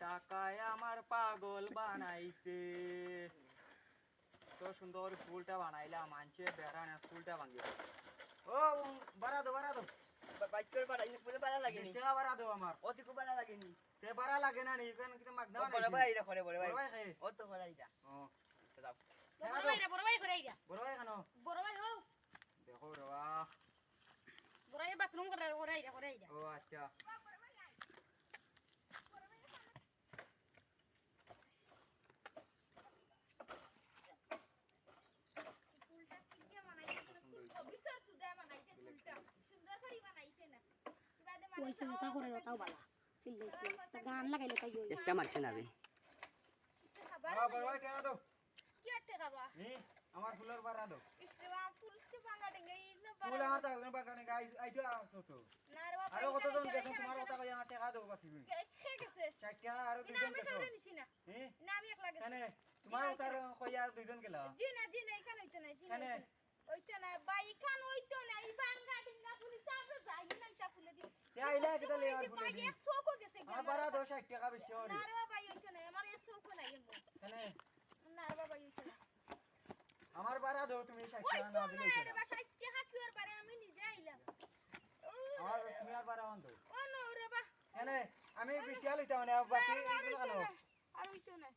টাকায় আমার পাগল বানাইছে তো সুন্দর ফুলটা বানাইলাম মানছে বেড়ান ফুলটা ভাঙিয়ে ও বাড়া দো বাইক করে বাড়াই পুরো বাড়া লাগেনি টাকা বাড়া দো আমার অতি কো বাড়া লাগেনি তে বাড়া লাগে না নি কেন কি মাগ দাও না বড় ভাই রে করে বড় ভাই বড় ভাই খাই ও তো বাড়াই যা ও আচ্ছা দাও বড় ভাই করে আইয়া বড় ভাই কেন বড় ভাই হও দেখো রে বাহ বড় ভাই বাথরুম করে আইয়া ও আচ্ছা ফুলটা কি দিয়ে বানাইছে খুব পবিত্র সুদা বানাইছে ফুলটা সুন্দর করে বানাইছে না বাদে ওই সে তা করে তাও বালা সিললেস তা গান লাগাইলে তাই হই একটা মারছে না বে খাবার বড় ভাই টাকা দাও কি আটে খাবা নি আমার ফুলের বাড়া দাও ইসরা ফুলতে বাঙা ডেঙ্গে ইনো ফুল আমার টাকা বাগানে গাই আইতো আসো তো না রে বাবা আরো কতজন দেখুন তোমার কথা কই আমার টাকা দাও বাকি কে গেছে 60 টাকা আরো না দুজন আমি দেখো খাওয়ারে নিছি না হে না আমি একলা গেছি কেন তোমার তার কইয়া দুজন গেল জি না এখানে হইতো না জি কেন হইতো না বাই খান হইতো না এই বাঙা ডেঙ্গা ফুল চাপে যাই না ইটা ফুলে দি তে আইলা কেটা লেয়ার ফুল বাই 100 কো গেছে আমার বাড়া দাও 60 টাকা বেশি হরি না রে বাবা হইতো না আমার 100 কো নাই কেন না রে বাবা হইতো না আমার বাড়া দাও তুমি 60 টাকা হইতো না না দিলে রে বাবা 60 টাকা কিওর পারে আমি নিজে আইলাম আমার তুমি আর বাড়া আন দাও ও নো রে বাবা কেন আমি 20 টাকা লইতাম না বাকি এগুলো কেন আর হইতো না